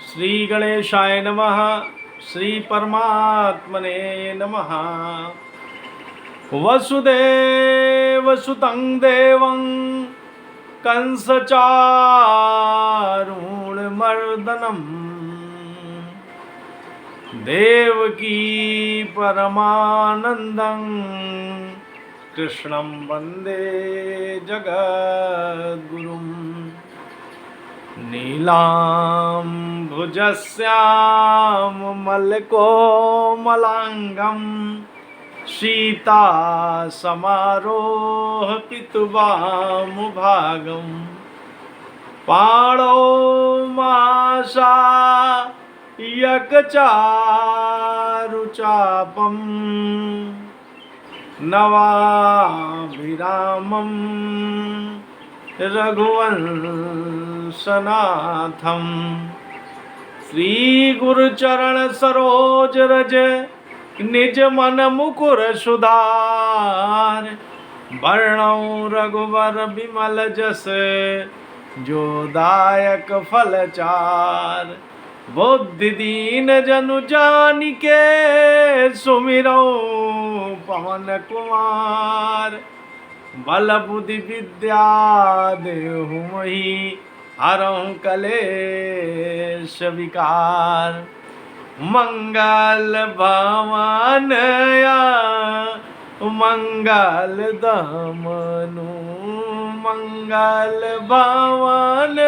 श्री गणेशाय नमः। श्री परमात्मने नमः। वसुदेवसुतं देवं कंसचारूणमर्दनम् देवकी परमानन्दं कृष्णं वन्दे जगद्गुरुम्। नीलाम्बुजश्यामलकोमलाङ्गं सीतासमारोहपितुवामुभागं पाणौ मासायकचारुचापं नवाभिरामं रघुवंशनाथं श्रीगुरुचरण सरोज रज निज मन मुकुर सुधार वर्णौ रघुवर बिमल जस जो दायक फलचार। बुद्धि दीन जनु जानिके सुमिरौ पवन कुमार बल बुद्धि विद्या देहु मही हरहु कलेश विकार। मंगल भवनया मंगल दमनु मंगल भवन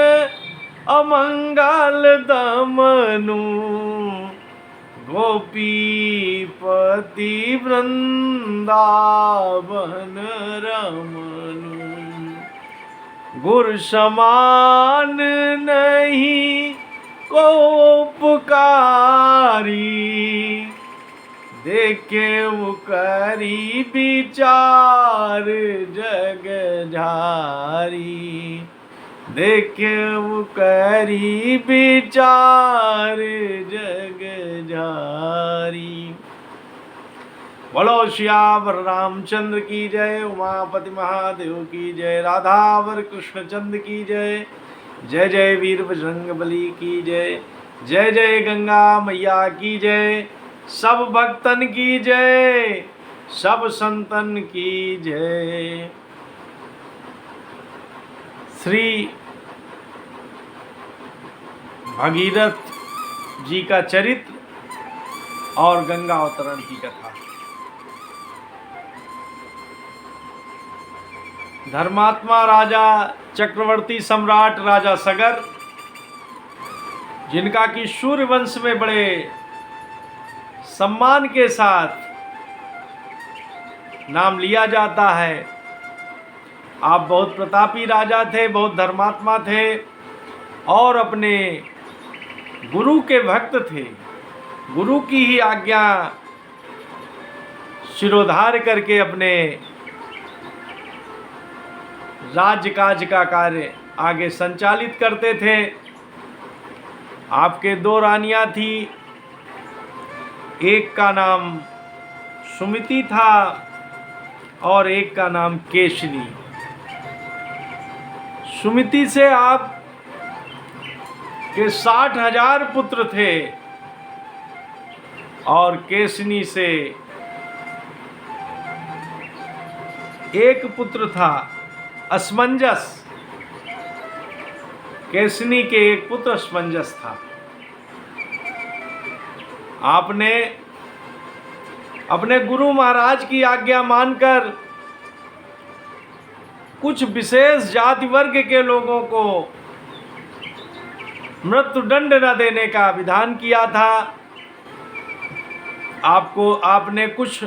अमंगल दमनु गोपीपति वृंदावन रमनु। गुरु समान नहीं को पुकारी देखे वो करी विचार जग झारी देखे वो करी विचार जग झारी। बोलो श्यावर रामचंद्र की जय। उमापति महादेव की जय। राधावर कृष्ण चंद्र की जय। जय जय वीर बजरंग बली की जय। जय जय गंगा मैया की जय। सब भक्तन की जय। सब संतन की जय। श्री भगीरथ जी का चरित्र और गंगा अवतरण की कथा। धर्मात्मा राजा चक्रवर्ती सम्राट राजा सगर, जिनका कि सूर्य वंश में बड़े सम्मान के साथ नाम लिया जाता है। आप बहुत प्रतापी राजा थे, बहुत धर्मात्मा थे और अपने गुरु के भक्त थे। गुरु की ही आज्ञा शिरोधार्य करके अपने राज्य काज का कार्य आगे संचालित करते थे। आपके दो रानियां थी, एक का नाम सुमिति था और एक का नाम केशनी। सुमिति से आप के 60,000 पुत्र थे और केशनी से एक पुत्र था असमंजस। केशनी के एक पुत्र असमंजस था। आपने अपने गुरु महाराज की आज्ञा मानकर कुछ विशेष जाति वर्ग के लोगों को मृत्यु दंड न देने का विधान किया था। आपने कुछ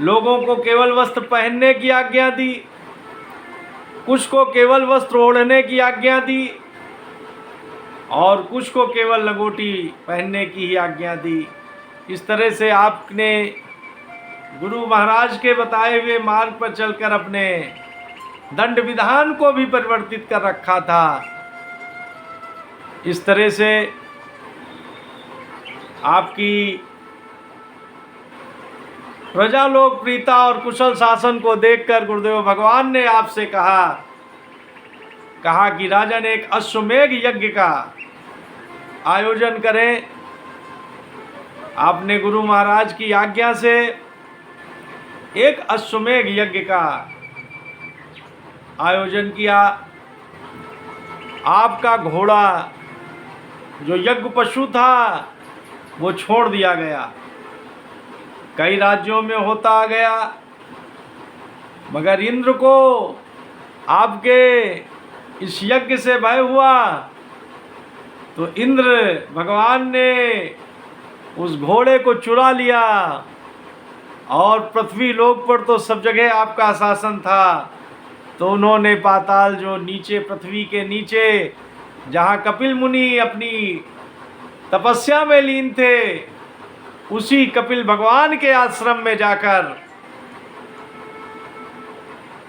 लोगों को केवल वस्त्र पहनने की आज्ञा दी, कुछ को केवल वस्त्र ओढ़ने की आज्ञा दी और कुछ को केवल लंगोटी पहनने की ही आज्ञा दी। इस तरह से आपने गुरु महाराज के बताए हुए मार्ग पर चलकर अपने दंड विधान को भी परिवर्तित कर रखा था। इस तरह से आपकी प्रजा लोकप्रियता और कुशल शासन को देखकर गुरुदेव भगवान ने आपसे कहा कि राजा ने एक अश्वमेघ यज्ञ का आयोजन करें। आपने गुरु महाराज की आज्ञा से एक अश्वमेध यज्ञ का आयोजन किया। आपका घोड़ा जो यज्ञ पशु था वो छोड़ दिया गया। कई राज्यों में होता आ गया, मगर इंद्र को आपके इस यज्ञ से भय हुआ तो इंद्र भगवान ने उस घोड़े को चुरा लिया और पृथ्वी लोक पर तो सब जगह आपका शासन था, तो उन्होंने पाताल जो नीचे पृथ्वी के नीचे जहाँ कपिल मुनि अपनी तपस्या में लीन थे, उसी कपिल भगवान के आश्रम में जाकर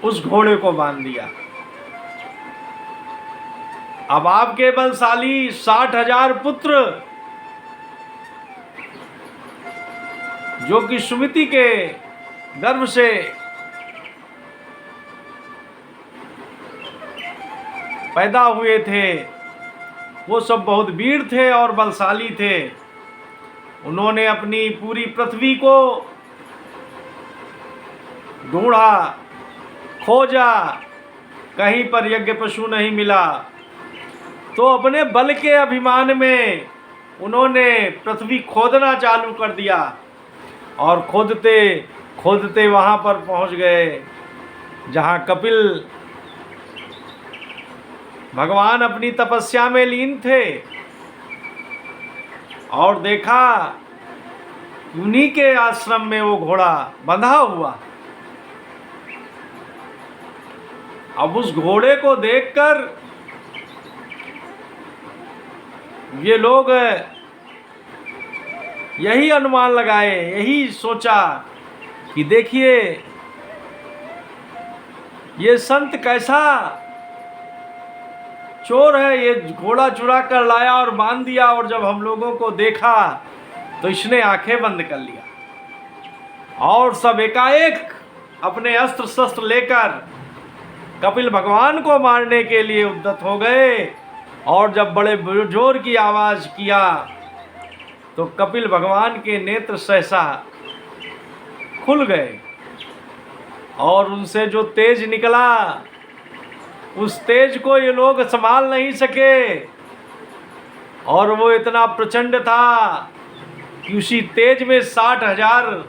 उस घोड़े को बांध दिया। अब आपके बलशाली 60,000 पुत्र जो कि सुमिति के गर्भ से पैदा हुए थे, वो सब बहुत वीर थे और बलशाली थे। उन्होंने अपनी पूरी पृथ्वी को ढूंढा, खोजा, कहीं पर यज्ञ पशु नहीं मिला, तो अपने बल के अभिमान में उन्होंने पृथ्वी खोदना चालू कर दिया और खोदते खोदते वहाँ पर पहुँच गए जहाँ कपिल भगवान अपनी तपस्या में लीन थे, और देखा उन्हीं के आश्रम में वो घोड़ा बंधा हुआ। अब उस घोड़े को देखकर ये लोग यही अनुमान लगाए, यही सोचा कि देखिए ये संत कैसा चोर है, ये घोड़ा चुरा कर लाया और बांध दिया, और जब हम लोगों को देखा तो इसने आंखें बंद कर लिया और सब एकाएक अपने अस्त्र शस्त्र लेकर कपिल भगवान को मारने के लिए उद्यत हो गए। और जब बड़े जोर की आवाज़ किया तो कपिल भगवान के नेत्र सहसा खुल गए और उनसे जो तेज निकला, उस तेज को ये लोग संभाल नहीं सके, और वो इतना प्रचंड था कि उसी तेज में 60,000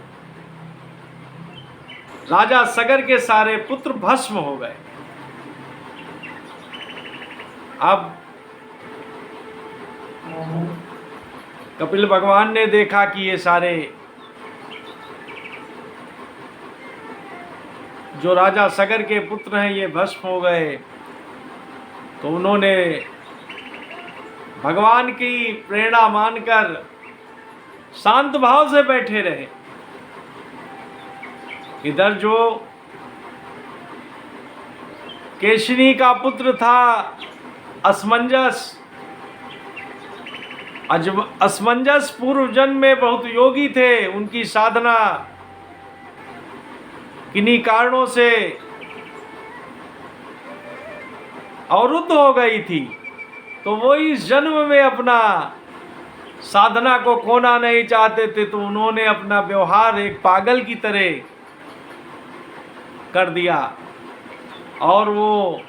राजा सगर के सारे पुत्र भस्म हो गए। अब कपिल भगवान ने देखा कि ये सारे जो राजा सगर के पुत्र हैं ये भस्म हो गए, तो उन्होंने भगवान की प्रेरणा मानकर शांत भाव से बैठे रहे। इधर जो केशिनी का पुत्र था असमंजस पूर्व जन्म में बहुत योगी थे, उनकी साधना किन्हीं कारणों से अवरुद्ध हो गई थी, तो वो इस जन्म में अपना साधना को खोना नहीं चाहते थे, तो उन्होंने अपना व्यवहार एक पागल की तरह कर दिया और वो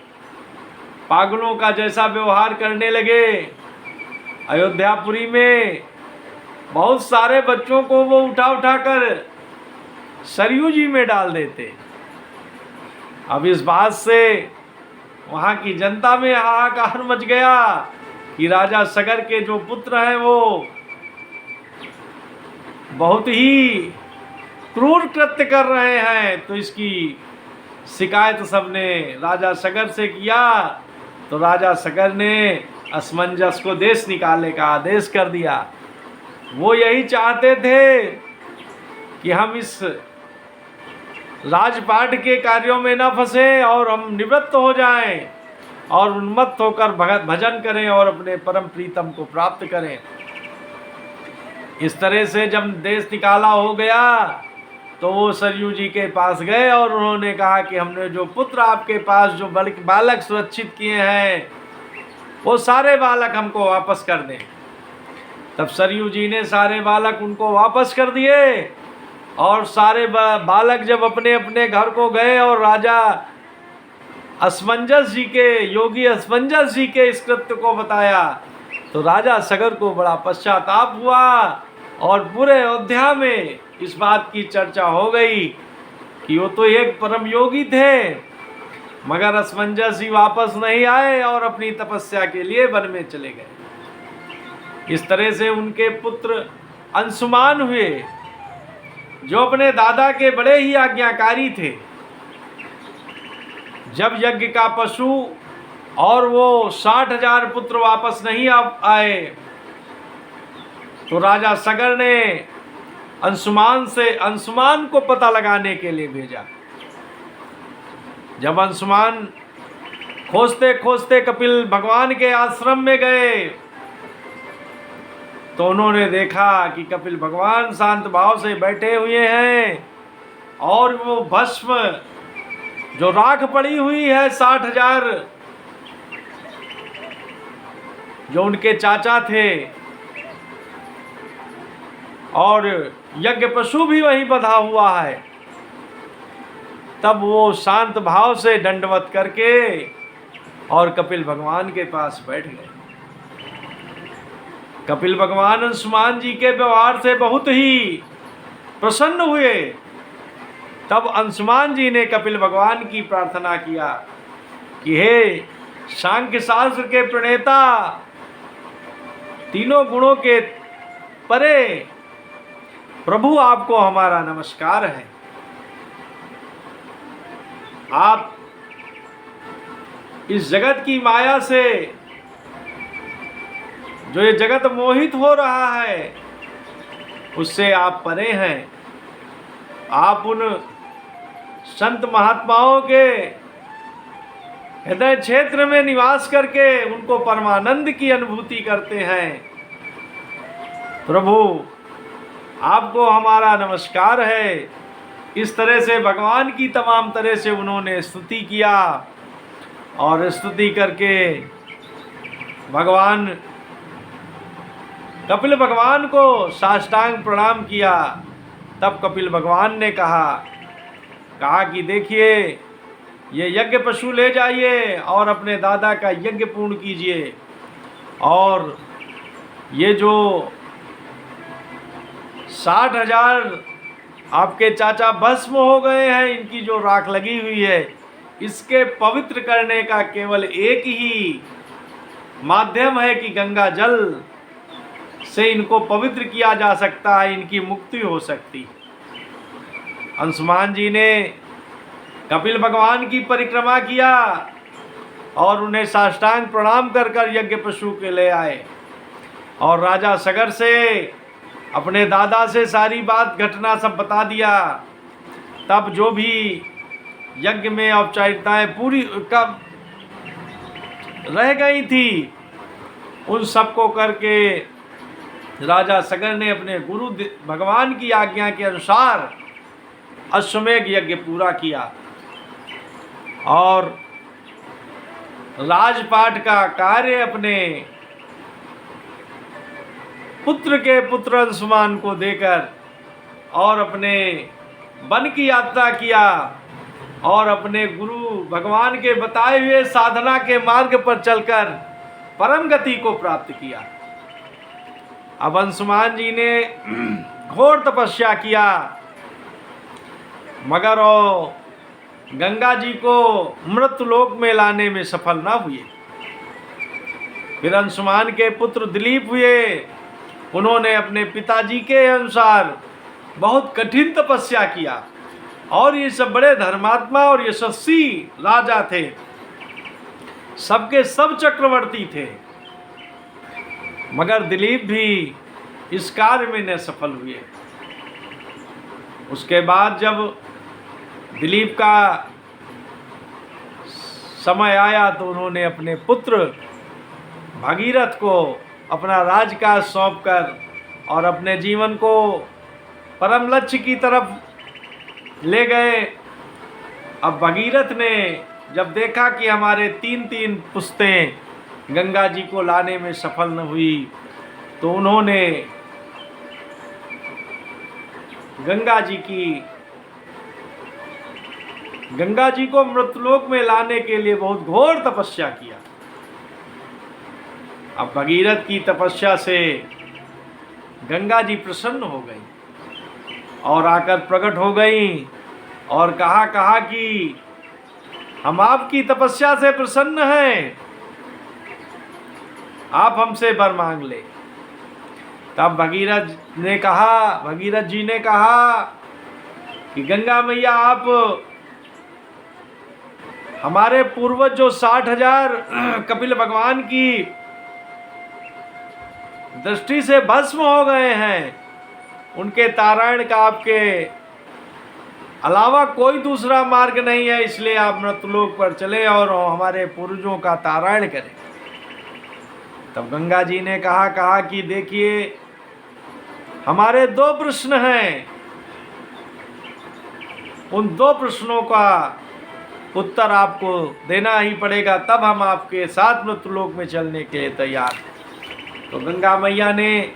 पागलों का जैसा व्यवहार करने लगे। अयोध्यापुरी में बहुत सारे बच्चों को वो उठा उठाकर सरयू जी में डाल देते। अब इस बात से वहाँ की जनता में हाहाकार मच गया कि राजा सगर के जो पुत्र हैं वो बहुत ही क्रूर कृत्य कर रहे हैं, तो इसकी शिकायत सबने राजा सगर से किया। तो राजा सगर ने असमंजस को देश निकालने का आदेश कर दिया। वो यही चाहते थे कि हम इस राजपाट के कार्यों में न फंसे और हम निवृत्त हो जाएं और उन्मत्त होकर भजन करें और अपने परम प्रीतम को प्राप्त करें। इस तरह से जब देश निकाला हो गया तो वो सरयू जी के पास गए और उन्होंने कहा कि हमने जो पुत्र आपके पास जो बालक सुरक्षित किए हैं वो सारे बालक हमको वापस कर दें। तब सरयू जी ने सारे बालक उनको वापस कर दिए और सारे बालक जब अपने अपने घर को गए और राजा असमंजस जी के योगी असमंजस जी के इस कृत्य को बताया तो राजा सगर को बड़ा पश्चाताप हुआ और पूरे अयोध्या में इस बात की चर्चा हो गई कि वो तो एक परम योगी थे, मगर असमंजस जी वापस नहीं आए और अपनी तपस्या के लिए वन में चले गए। इस तरह से उनके पुत्र अंशुमान हुए जो अपने दादा के बड़े ही आज्ञाकारी थे। जब यज्ञ का पशु और वो 60,000 पुत्र वापस नहीं आए तो राजा सगर ने अंशुमान को पता लगाने के लिए भेजा। जब अंशुमान खोजते खोजते कपिल भगवान के आश्रम में गए तो उन्होंने देखा कि कपिल भगवान शांत भाव से बैठे हुए हैं और वो भस्म जो राख पड़ी हुई है 60,000 जो उनके चाचा थे और यज्ञ पशु भी वहीं बंधा हुआ है, तब वो शांत भाव से दंडवत करके और कपिल भगवान के पास बैठ गए। कपिल भगवान अंशुमान जी के व्यवहार से बहुत ही प्रसन्न हुए। तब अंशुमान जी ने कपिल भगवान की प्रार्थना किया कि हे सांख्य शास्त्र के प्रणेता, तीनों गुणों के परे प्रभु, आपको हमारा नमस्कार है। आप इस जगत की माया से जो ये जगत मोहित हो रहा है उससे आप परे हैं। आप उन संत महात्माओं के हृदय क्षेत्र में निवास करके उनको परमानंद की अनुभूति करते हैं। प्रभु, आपको हमारा नमस्कार है। इस तरह से भगवान की तमाम तरह से उन्होंने स्तुति किया और स्तुति करके भगवान कपिल भगवान को साष्टांग प्रणाम किया। तब कपिल भगवान ने कहा कि देखिए, ये यज्ञ पशु ले जाइए और अपने दादा का यज्ञ पूर्ण कीजिए, और ये जो 60,000 आपके चाचा भस्म हो गए हैं, इनकी जो राख लगी हुई है, इसके पवित्र करने का केवल एक ही माध्यम है कि गंगा जल से इनको पवित्र किया जा सकता है, इनकी मुक्ति हो सकती। अंशुमान जी ने कपिल भगवान की परिक्रमा किया और उन्हें साष्टांग प्रणाम कर कर यज्ञ पशु के ले आए और राजा सगर से अपने दादा से सारी बात घटना सब बता दिया। तब जो भी यज्ञ में औपचारिकताएं पूरी कब रह गई थी उन सबको करके राजा सगर ने अपने गुरु भगवान की आज्ञा के अनुसार अश्वमेध यज्ञ पूरा किया और राजपाट का कार्य अपने पुत्र के पुत्र अंशुमान को देकर और अपने वन की यात्रा किया और अपने गुरु भगवान के बताए हुए साधना के मार्ग पर चलकर परम गति को प्राप्त किया। अब अंशुमान जी ने घोर तपस्या किया, मगर वो गंगा जी को मृत्युलोक में लाने में सफल ना हुए। फिर अंशुमान के पुत्र दिलीप हुए। उन्होंने अपने पिताजी के अनुसार बहुत कठिन तपस्या किया और ये सब बड़े धर्मात्मा और यशस्वी राजा थे, सबके सब चक्रवर्ती थे, मगर दिलीप भी इस कार्य में न सफल हुए। उसके बाद जब दिलीप का समय आया तो उन्होंने अपने पुत्र भागीरथ को अपना राजकाज सौंपकर और अपने जीवन को परम लक्ष्य की तरफ ले गए। अब भगीरथ ने जब देखा कि हमारे 3 पुश्तें गंगा जी को लाने में सफल न हुई, तो उन्होंने गंगा जी को मृतलोक में लाने के लिए बहुत घोर तपस्या किया। अब भगीरथ की तपस्या से गंगा जी प्रसन्न हो गई और आकर प्रकट हो गई और कहा कि हम आपकी तपस्या से प्रसन्न हैं, आप हमसे वर मांग ले। तब भगीरथ जी ने कहा कि गंगा मैया, आप हमारे पूर्वज जो 60,000 कपिल भगवान की दृष्टि से भस्म हो गए हैं, उनके तारायण का आपके अलावा कोई दूसरा मार्ग नहीं है, इसलिए आप मृतलोक पर चले और हमारे पूर्वजों का तारायण करें। तब गंगा जी ने कहा कि देखिए, हमारे 2 प्रश्न हैं, उन 2 प्रश्नों का उत्तर आपको देना ही पड़ेगा, तब हम आपके साथ मृतलोक में चलने के लिए तैयार हैं। तो गंगा मैया ने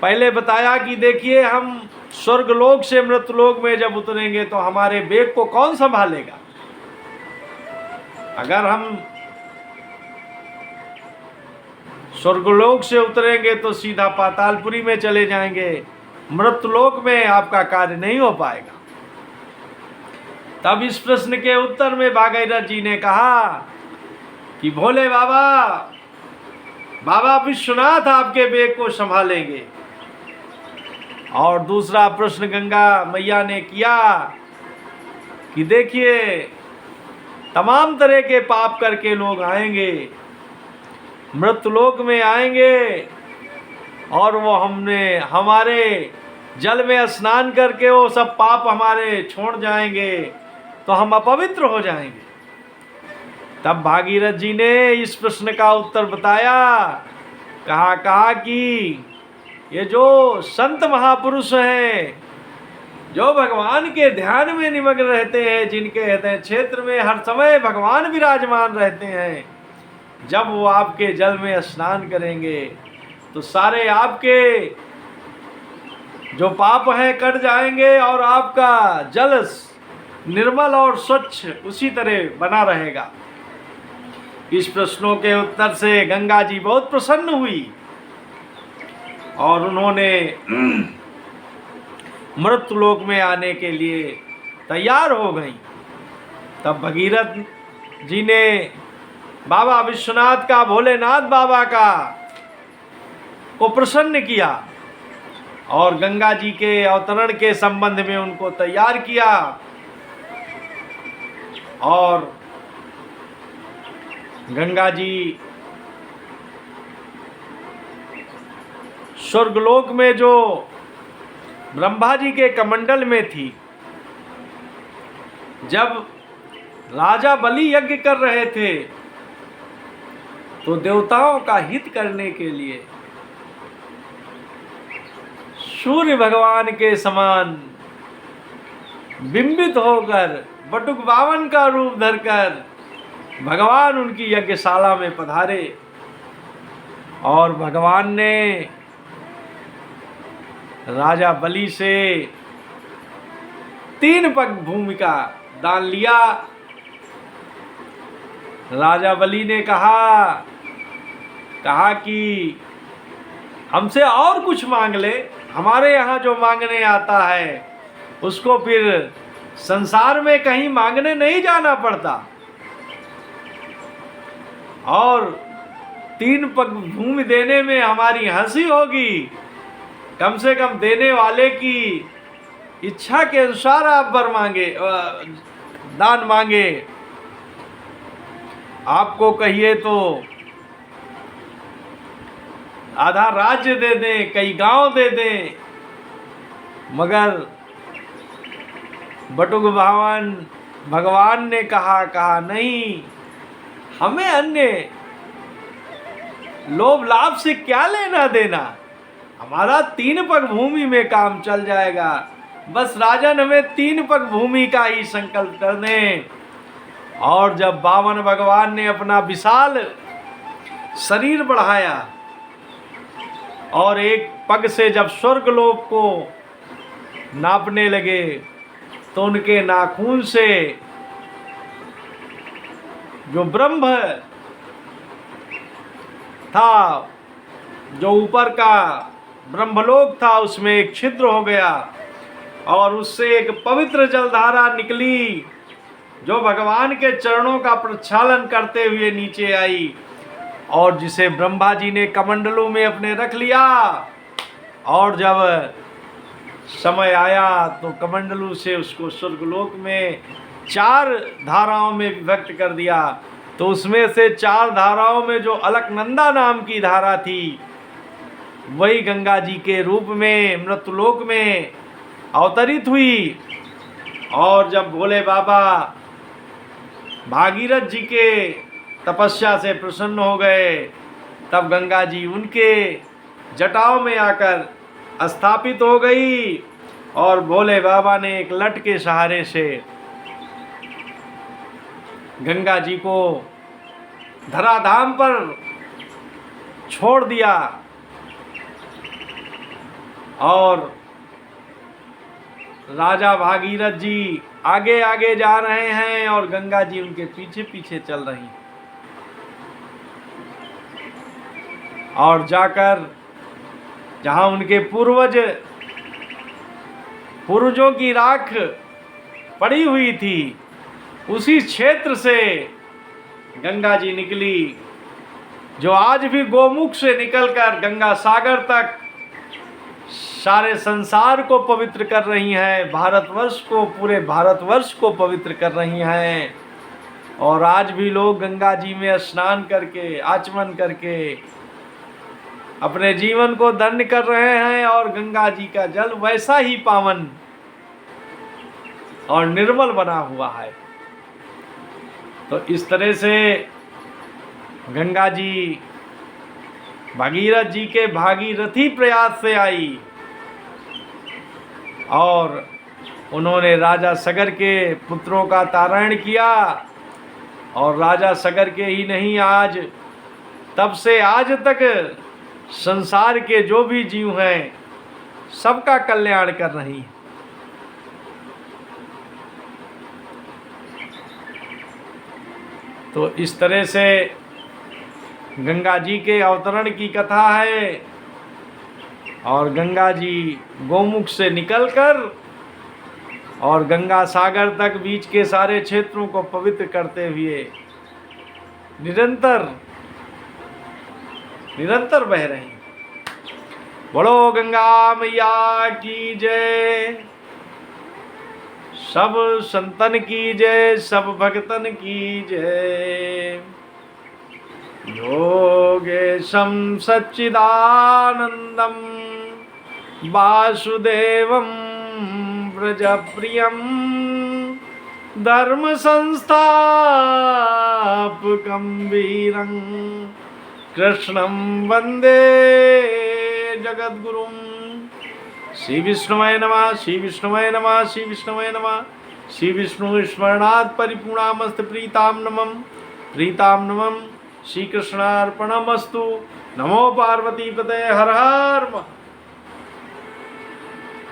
पहले बताया कि देखिए, हम स्वर्गलोक से मृतलोक में जब उतरेंगे तो हमारे बेग को कौन संभालेगा। अगर हम स्वर्गलोक से उतरेंगे तो सीधा पातालपुरी में चले जाएंगे, मृतलोक में आपका कार्य नहीं हो पाएगा। तब इस प्रश्न के उत्तर में भागीरथ जी ने कहा कि भोले बाबा विश्वनाथ आपके बेग को संभालेंगे। और दूसरा प्रश्न गंगा मैया ने किया कि देखिए, तमाम तरह के पाप करके लोग आएंगे, मृतलोक में आएंगे और वो हमारे जल में स्नान करके वो सब पाप हमारे छोड़ जाएंगे, तो हम अपवित्र हो जाएंगे। तब भागीरथ जी ने इस प्रश्न का उत्तर बताया, कहा कि ये जो संत महापुरुष हैं, जो भगवान के ध्यान में निमग्न रहते हैं, जिनके हृदय क्षेत्र में हर समय भगवान विराजमान रहते हैं, जब वो आपके जल में स्नान करेंगे तो सारे आपके जो पाप हैं कट जाएंगे और आपका जल निर्मल और स्वच्छ उसी तरह बना रहेगा। इस प्रश्नों के उत्तर से गंगा जी बहुत प्रसन्न हुई और उन्होंने मृतलोक में आने के लिए तैयार हो गई। तब भगीरथ जी ने बाबा विश्वनाथ का, भोलेनाथ बाबा का को प्रसन्न किया और गंगा जी के अवतरण के संबंध में उनको तैयार किया। और गंगा जी स्वर्गलोक में जो ब्रह्मा जी के कमंडल में थी, जब राजा बलि यज्ञ कर रहे थे तो देवताओं का हित करने के लिए सूर्य भगवान के समान बिंबित होकर बटुक बावन का रूप धरकर भगवान उनकी यज्ञशाला में पधारे और भगवान ने राजा बलि से 3 पग भूमि का दान लिया। राजा बलि ने कहा कि हमसे और कुछ मांग ले, हमारे यहाँ जो मांगने आता है उसको फिर संसार में कहीं मांगने नहीं जाना पड़ता, और 3 पग भूमि देने में हमारी हंसी होगी। कम से कम देने वाले की इच्छा के अनुसार आप वर मांगे, दान मांगे। आपको कहिए तो आधा राज्य दे दें, कई गांव दे दें, मगर बटुक भगवान ने कहा नहीं, हमें अन्य लोभ लाभ से क्या लेना देना, हमारा 3 पग भूमि में काम चल जाएगा। बस राजन हमें 3 पग भूमि का ही संकल्प कर दें। और जब बावन भगवान ने अपना विशाल शरीर बढ़ाया और एक पग से जब स्वर्गलोक को नापने लगे तो उनके नाखून से जो ब्रह्म था, जो ऊपर का ब्रह्मलोक था, उसमें एक छिद्र हो गया और उससे एक पवित्र जलधारा निकली जो भगवान के चरणों का प्रक्षालन करते हुए नीचे आई और जिसे ब्रह्मा जी ने कमंडलू में अपने रख लिया। और जब समय आया तो कमंडलू से उसको स्वर्गलोक में 4 धाराओं में विभक्त कर दिया। तो उसमें से 4 धाराओं में जो अलकनंदा नाम की धारा थी वही गंगा जी के रूप में मृत्युलोक में अवतरित हुई। और जब भोले बाबा भागीरथ जी के तपस्या से प्रसन्न हो गए तब गंगा जी उनके जटाओं में आकर स्थापित हो गई और भोले बाबा ने एक लट के सहारे से गंगा जी को धराधाम पर छोड़ दिया और राजा भागीरथ जी आगे आगे जा रहे हैं और गंगा जी उनके पीछे पीछे चल रही और जाकर जहां उनके पूर्वजों की राख पड़ी हुई थी उसी क्षेत्र से गंगा जी निकली, जो आज भी गोमुख से निकलकर गंगा सागर तक सारे संसार को पवित्र कर रही हैं, भारतवर्ष को, पूरे भारतवर्ष को पवित्र कर रही हैं। और आज भी लोग गंगा जी में स्नान करके, आचमन करके अपने जीवन को धन्य कर रहे हैं और गंगा जी का जल वैसा ही पावन और निर्मल बना हुआ है। तो इस तरह से गंगा जी भागीरथ जी के भागीरथी प्रयास से आई और उन्होंने राजा सगर के पुत्रों का तारण किया। और राजा सगर के ही नहीं, आज तब से आज तक संसार के जो भी जीव हैं सबका कल्याण कर रही है। तो इस तरह से गंगा जी के अवतरण की कथा है और गंगा जी गोमुख से निकलकर और गंगा सागर तक बीच के सारे क्षेत्रों को पवित्र करते हुए निरंतर बह रही। बोलो गंगा मैया की जय, सब संतन की जय, सब भक्तन की जय। योगेशं सच्चिदानंदं वासुदेवं व्रजप्रियं धर्म संस्थापकं वीरं कृष्णं वंदे जगद्गुरुं। श्री विष्णुमय नमः, श्री विष्णुमय नमः, श्री विष्णुमय नमः। श्री विष्णु स्मरणात् परिपूर्णामस्त प्रीताम नमः। श्री कृष्णार्पणमस्तु। नमो पार्वती पते, हर हर